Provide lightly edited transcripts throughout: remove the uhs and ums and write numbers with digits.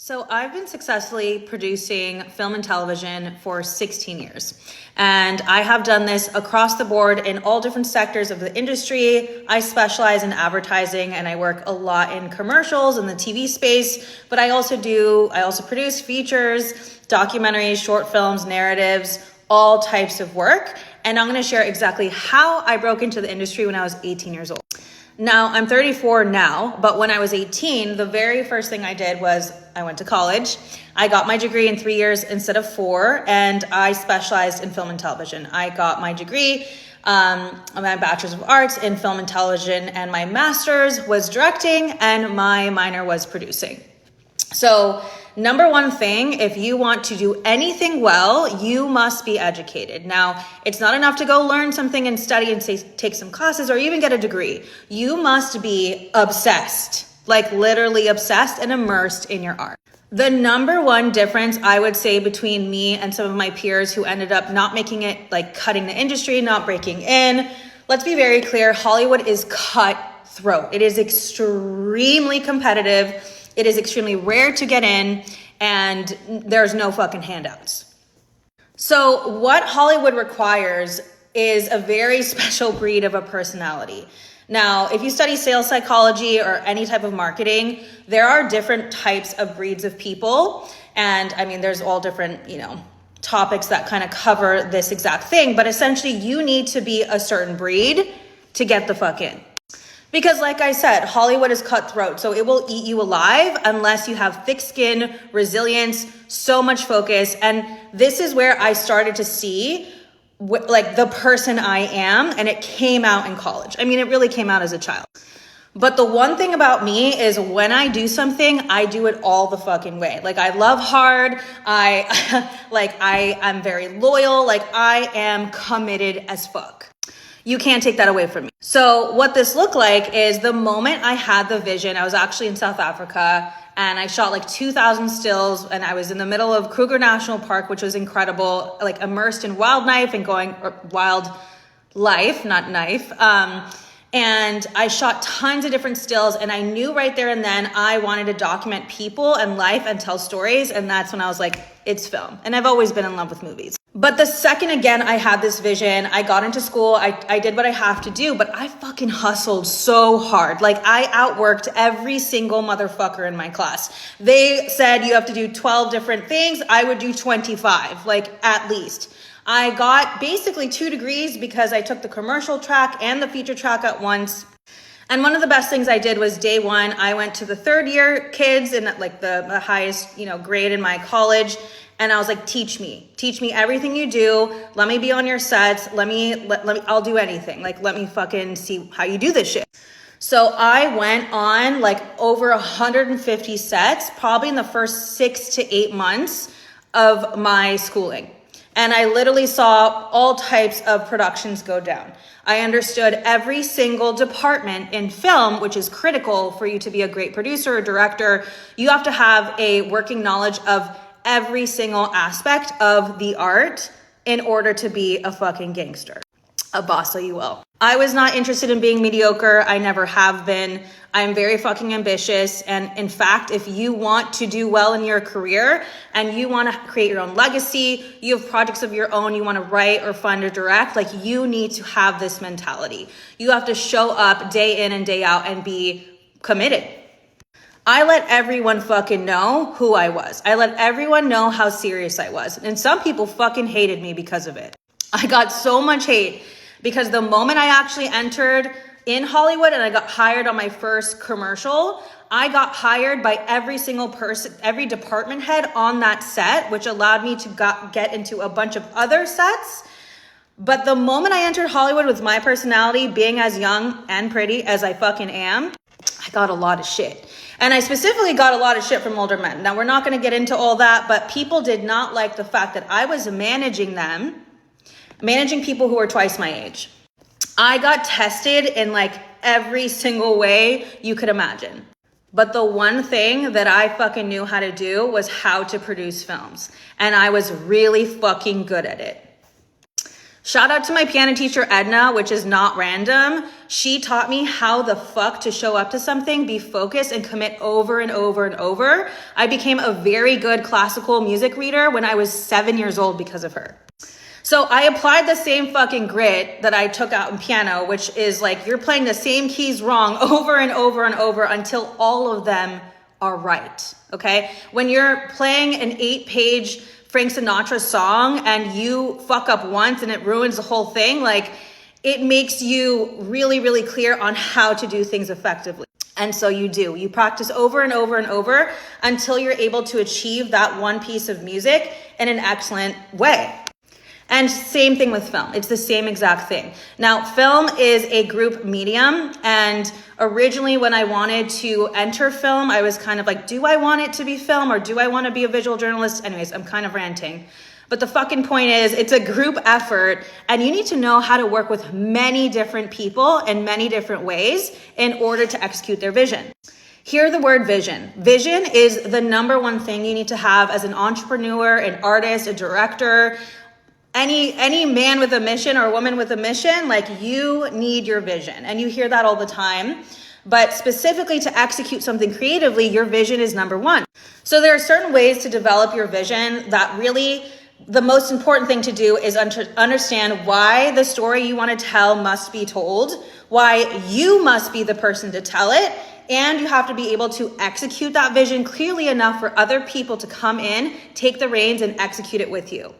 So I've been successfully producing film and television for 16 years. And I have done this across the board in all different sectors of the industry. I specialize in advertising and I work a lot in commercials in the TV space, but I also produce features, documentaries, short films, narratives, all types of work. And I'm gonna share exactly how I broke into the industry when I was 18 years old. Now, I'm 34 now, but when I was 18, the very first thing I did was I went to college. I got my degree in 3 years instead of 4, and I specialized in film and television. I got my degree, my bachelor's of arts in film and television, and my master's was directing, and my minor was producing. So, number one thing, if you want to do anything well, you must be educated. Now, it's not enough to go learn something and study and take some classes or even get a degree. You must be obsessed, like literally obsessed and immersed in your art. The number one difference I would say between me and some of my peers who ended up not making it, like cutting the industry, not breaking in, let's be very clear, Hollywood is cutthroat. It is extremely competitive. It is extremely rare to get in, and there's no fucking handouts. So what Hollywood requires is a very special breed of a personality. Now, if you study sales psychology or any type of marketing, there are different types of breeds of people. And I mean, there's all different, topics that kind of cover this exact thing. But essentially, you need to be a certain breed to get the fuck in. Because like I said, Hollywood is cutthroat, so it will eat you alive unless you have thick skin, resilience, so much focus. And this is where I started to see the person I am, and it came out in college. I mean, it really came out as a child. But the one thing about me is when I do something, I do it all the fucking way. Like I love hard. I'm very loyal. Like I am committed as fuck. You can't take that away from me. So what this looked like is the moment I had the vision, I was actually in South Africa and I shot like 2,000 stills and I was in the middle of Kruger National Park, which was incredible, like immersed in wildlife and wildlife, not knife. And I shot tons of different stills and I knew right there and then I wanted to document people and life and tell stories. And that's when I was like, it's film. And I've always been in love with movies. But the second, again, I had this vision, I got into school, I did what I have to do, but I fucking hustled so hard. Like I outworked every single motherfucker in my class. They said you have to do 12 different things. I would do 25, like at least. I got basically 2 degrees because I took the commercial track and the feature track at once. And one of the best things I did was day one, I went to the 3rd year kids in like the highest, grade in my college. And I was like, teach me everything you do. Let me be on your sets. I'll do anything. Like, let me fucking see how you do this shit. So I went on like over 150 sets, probably in the first 6 to 8 months of my schooling. And I literally saw all types of productions go down. I understood every single department in film, which is critical for you to be a great producer or director. You have to have a working knowledge of every single aspect of the art in order to be a fucking gangster. A boss, so you will. I was not interested in being mediocre. I never have been. I'm very fucking ambitious. And in fact, if you want to do well in your career and you want to create your own legacy, you have projects of your own, you want to write or fund or direct, like you need to have this mentality. You have to show up day in and day out and be committed. I let everyone fucking know who I was. I let everyone know how serious I was. And some people fucking hated me because of it. I got so much hate because the moment I actually entered in Hollywood and I got hired on my first commercial, I got hired by every single person, every department head on that set, which allowed me to get into a bunch of other sets. But the moment I entered Hollywood with my personality, being as young and pretty as I fucking am, I got a lot of shit. And I specifically got a lot of shit from older men. Now, we're not going to get into all that, but people did not like the fact that I was managing people who were twice my age. I got tested in like every single way you could imagine. But the one thing that I fucking knew how to do was how to produce films. And I was really fucking good at it. Shout out to my piano teacher, Edna, which is not random. she taught me how the fuck to show up to something, be focused, and commit over and over and over. I became a very good classical music reader when I was 7 years old because of her. So I applied the same fucking grit that I took out in piano, which is like you're playing the same keys wrong over and over and over until all of them are right, okay? When you're playing an 8-page Frank Sinatra song and you fuck up once and it ruins the whole thing, like it makes you really, really clear on how to do things effectively. And so you do. You practice over and over and over until you're able to achieve that one piece of music in an excellent way. And same thing with film. It's the same exact thing. Now, film is a group medium. And originally when I wanted to enter film, I was kind of like, do I want it to be film or do I want to be a visual journalist? Anyways, I'm kind of ranting. But the fucking point is it's a group effort and you need to know how to work with many different people in many different ways in order to execute their vision. Hear the word vision. Vision is the number one thing you need to have as an entrepreneur, an artist, a director, any man with a mission or woman with a mission. Like, you need your vision, and you hear that all the time. But specifically to execute something creatively, your vision is number one. So there are certain ways to develop your vision that really the most important thing to do is understand why the story you want to tell must be told, why you must be the person to tell it, and you have to be able to execute that vision clearly enough for other people to come in, take the reins, and execute it with you.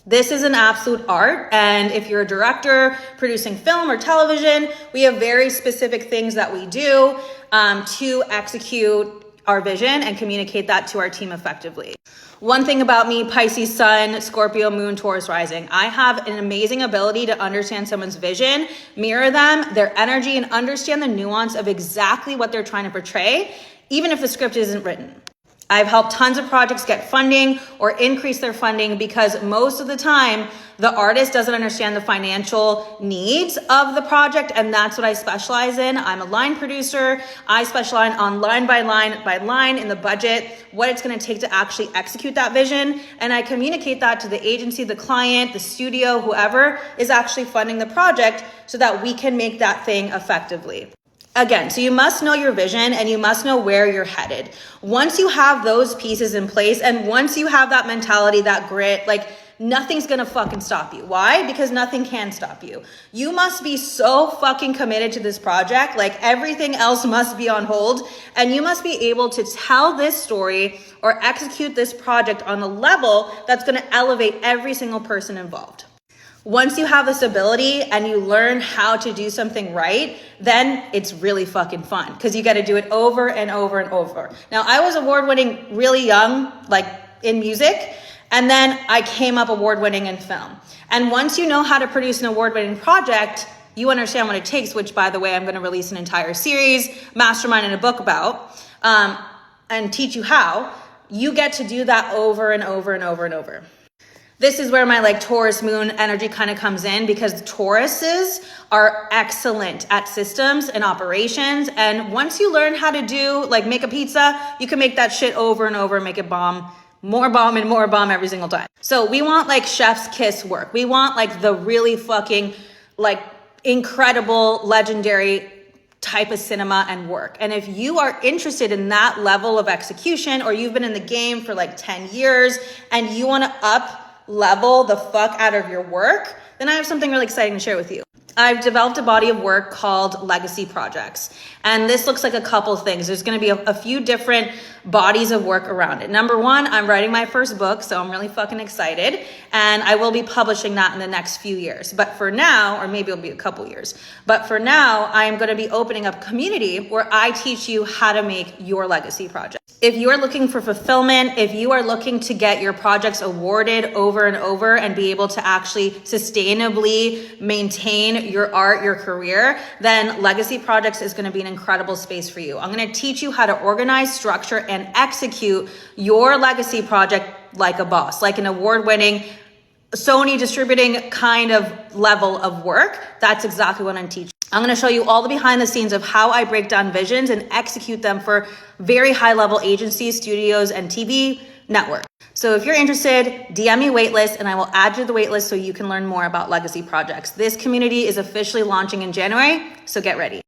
This is an absolute art, and if you're a director producing film or television, we have very specific things that we do to execute our vision and communicate that to our team effectively. One thing about me, Pisces Sun, Scorpio Moon, Taurus Rising, I have an amazing ability to understand someone's vision, mirror them, their energy, and understand the nuance of exactly what they're trying to portray, even if the script isn't written. I've helped tons of projects get funding or increase their funding because most of the time the artist doesn't understand the financial needs of the project, and that's what I specialize in. I'm a line producer. I specialize on line by line in the budget, what it's going to take to actually execute that vision, and I communicate that to the agency, the client, the studio, whoever is actually funding the project so that we can make that thing effectively. Again, so you must know your vision and you must know where you're headed. Once you have those pieces in place and once you have that mentality, that grit, like nothing's gonna fucking stop you. Why? Because nothing can stop you. You must be so fucking committed to this project, like everything else must be on hold, and you must be able to tell this story or execute this project on a level that's gonna elevate every single person involved. Once you have this ability and you learn how to do something right, then it's really fucking fun because you got to do it over and over and over. Now, I was award-winning really young, like in music, and then I came up award-winning in film. And once you know how to produce an award-winning project, you understand what it takes, which, by the way, I'm going to release an entire series, mastermind, and a book about, and teach you how. You get to do that over and over and over and over. This is where my like Taurus moon energy kind of comes in because Tauruses are excellent at systems and operations. And once you learn how to do like make a pizza, you can make that shit over and over and make it bomb, more bomb and more bomb every single time. So we want like chef's kiss work. We want like the really fucking like incredible, legendary type of cinema and work. And if you are interested in that level of execution, or you've been in the game for like 10 years and you want to up level the fuck out of your work, then I have something really exciting to share with you. I've developed a body of work called Legacy Projects. And this looks like a couple things. There's going to be a few different bodies of work around it. Number one, I'm writing my first book, so I'm really fucking excited. And I will be publishing that in the next few years. But for now, or maybe it'll be a couple years, but for now, I am going to be opening up a community where I teach you how to make your legacy project. If you are looking for fulfillment, if you are looking to get your projects awarded over and over and be able to actually sustainably maintain your art, your career, then Legacy Projects is going to be an incredible space for you. I'm going to teach you how to organize, structure, and execute your legacy project like a boss, like an award-winning Sony distributing kind of level of work. That's exactly what I'm teaching. I'm going to show you all the behind the scenes of how I break down visions and execute them for very high level agencies, studios, and TV networks. So if you're interested, DM me waitlist and I will add you to the waitlist so you can learn more about legacy projects. This community is officially launching in January, so get ready.